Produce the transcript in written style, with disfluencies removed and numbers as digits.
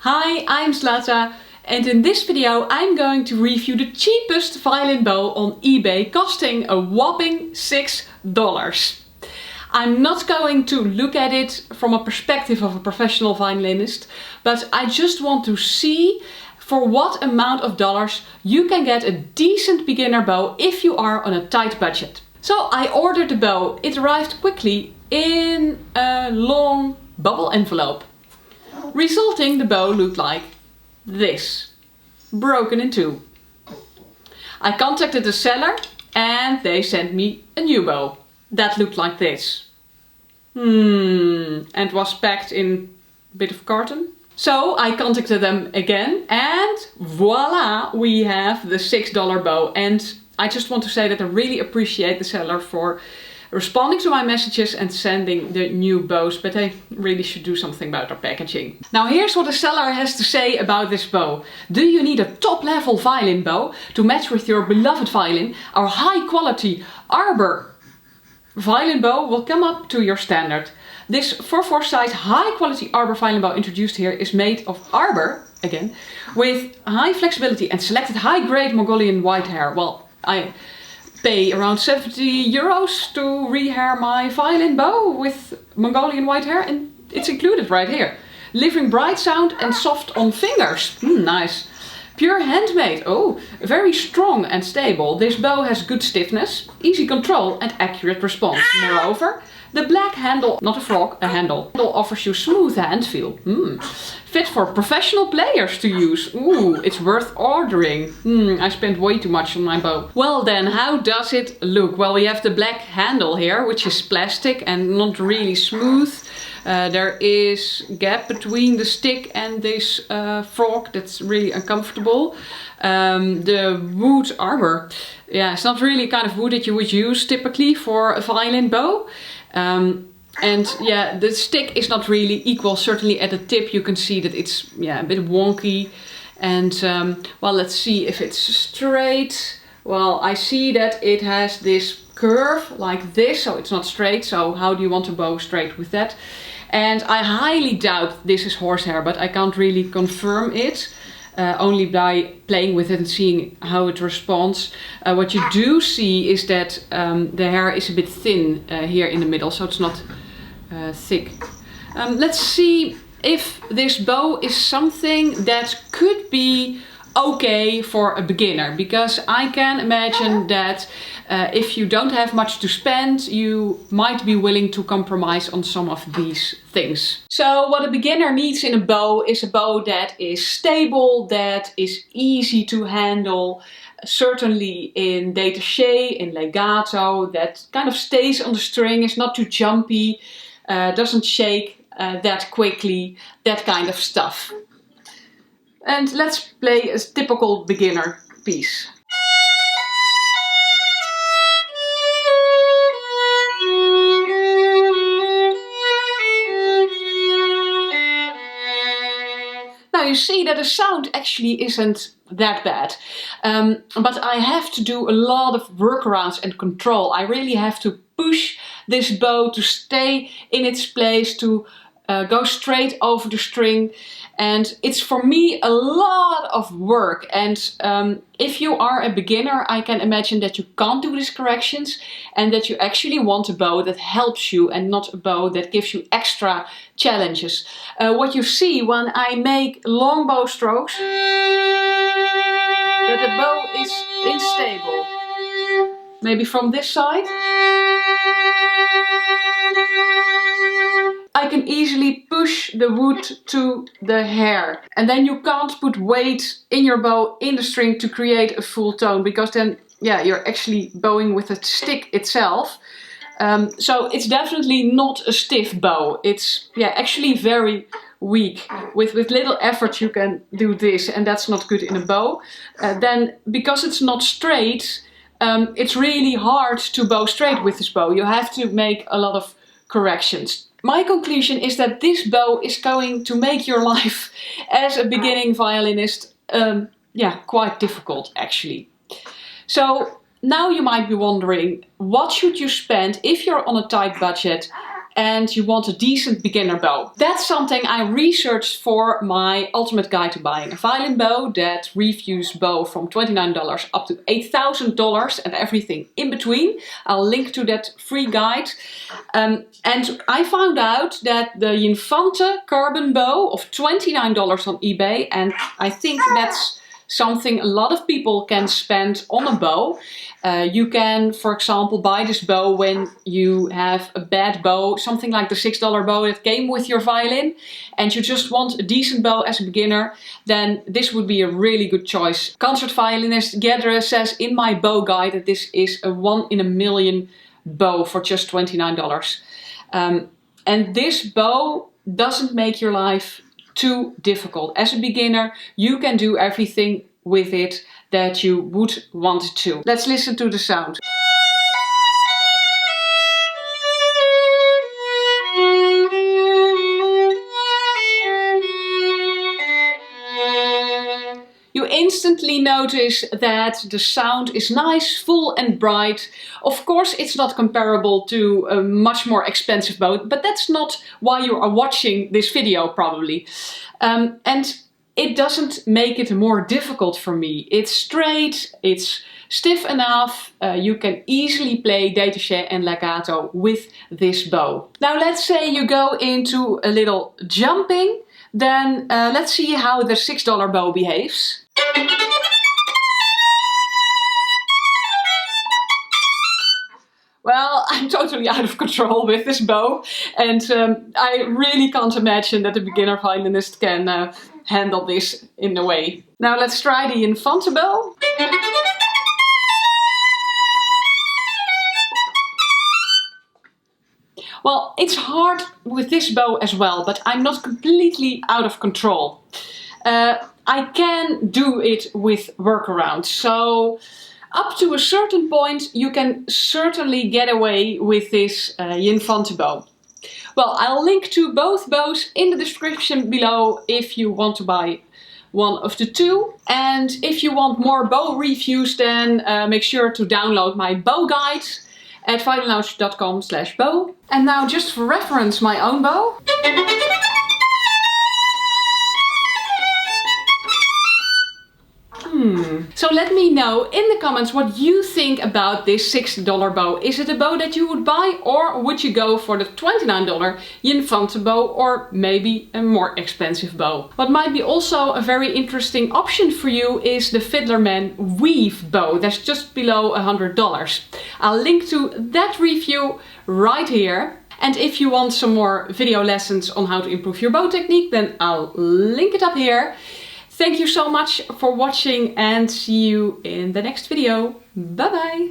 Hi, I'm Zlata, and in this video I'm going to review the cheapest violin bow on eBay, costing a whopping $6. I'm not going to look at it from a perspective of a professional violinist, but I just want to see for what amount of dollars you can get a decent beginner bow if you are on a tight budget. So I ordered the bow. It arrived quickly in a long bubble envelope. Resulting, the bow looked like this, broken in two. I contacted the seller and they sent me a new bow that looked like this. And was packed in a bit of carton. So I contacted them again and voila, we have the $6 bow. And I just want to say that I really appreciate the seller for responding to my messages and sending the new bows, but they really should do something about their packaging. Now here's what the seller has to say about this bow. Do you need a top level violin bow to match with your beloved violin? Our high quality arbor violin bow will come up to your standard. This 4/4 size high quality arbor violin bow introduced here is made of arbor, again, with high flexibility and selected high grade Mongolian whitehair. Well, I pay around 70 euros to rehair my violin bow with Mongolian whitehair, and it's included right here. Delivering bright sound and soft on fingers. Nice. Pure handmade. Oh, very strong and stable. This bow has good stiffness, easy control and accurate response. Moreover, the black handle, not a frog, a handle, offers you smooth hand feel. Fit for professional players to use. Ooh, it's worth ordering. I spent way too much on my bow. Well then, how does it look? Well, we have the black handle here, which is plastic and not really smooth. There is a gap between the stick and this frog that's really uncomfortable. The wood arbor, yeah, it's not really kind of wood that you would use typically for a violin bow. And yeah, the stick is not really equal. Certainly at the tip you can see that it's a bit wonky. And well, let's see if it's straight. Well, I see that it has this curve like this, so it's not straight. So how do you want to bow straight with that? And I highly doubt this is horsehair, but I can't really confirm it. Only by playing with it and seeing how it responds. What you do see is that the hair is a bit thin here in the middle, so it's not thick. Let's see if this bow is something that could be okay for a beginner, because I can imagine that if you don't have much to spend, you might be willing to compromise on some of these things. So what a beginner needs in a bow is a bow that is stable, that is easy to handle, certainly in détaché, in legato, that kind of stays on the string, is not too jumpy, doesn't shake that quickly, that kind of stuff. And let's play a typical beginner piece. Now you see that the sound actually isn't that bad, but I have to do a lot of workarounds and control. I really have to push this bow to stay in its place, to go straight over the string, and it's for me a lot of work. And if you are a beginner, I can imagine that you can't do these corrections and that you actually want a bow that helps you and not a bow that gives you extra challenges. What you see when I make long bow strokes, that the bow is unstable. Maybe from this side. I can easily push the wood to the hair, and then you can't put weight in your bow in the string to create a full tone, because then you're actually bowing with the stick itself. So it's definitely not a stiff bow. It's actually very weak. With little effort you can do this, and that's not good in a bow. Then because it's not straight, it's really hard to bow straight with this bow. You have to make a lot of corrections. My conclusion is that this bow is going to make your life as a beginning violinist quite difficult actually. So now you might be wondering, what should you spend if you're on a tight budget and you want a decent beginner bow. That's something I researched for my ultimate guide to buying a violin bow that reviews bow from $29 up to $8,000 and everything in between. I'll link to that free guide. And I found out that the Infante carbon bow of $29 on eBay, and I think that's something a lot of people can spend on a bow. You can, for example, buy this bow when you have a bad bow, something like the $6 bow that came with your violin, and you just want a decent bow as a beginner, then this would be a really good choice. Concert violinist Gedre says in my bow guide that this is a 1 in a million bow for just $29. And this bow doesn't make your life too difficult. As a beginner, you can do everything with it that you would want to. Let's listen to the sound. You instantly notice that the sound is nice, full and bright. Of course, it's not comparable to a much more expensive bow, but that's not why you are watching this video probably. And it doesn't make it more difficult for me. It's straight, it's stiff enough, you can easily play détaché and legato with this bow. Now let's say you go into a little jumping, then let's see how the $6 bow behaves. Well, I'm totally out of control with this bow, and I really can't imagine that a beginner violinist can handle this in a way. Now let's try the Infante bow. Well, it's hard with this bow as well, but I'm not completely out of control. I can do it with workarounds, so up to a certain point you can certainly get away with this Infante bow. Well, I'll link to both bows in the description below if you want to buy one of the two. And if you want more bow reviews, then make sure to download my bow guide at violinlounge.com/bow. And now, just for reference, my own bow. So let me know in the comments what you think about this $6 bow. Is it a bow that you would buy, or would you go for the $29 Infante bow, or maybe a more expensive bow? What might be also a very interesting option for you is the Fiddlerman Weave bow. That's just below $100. I'll link to that review right here. And if you want some more video lessons on how to improve your bow technique, then I'll link it up here. Thank you so much for watching, and see you in the next video. Bye bye!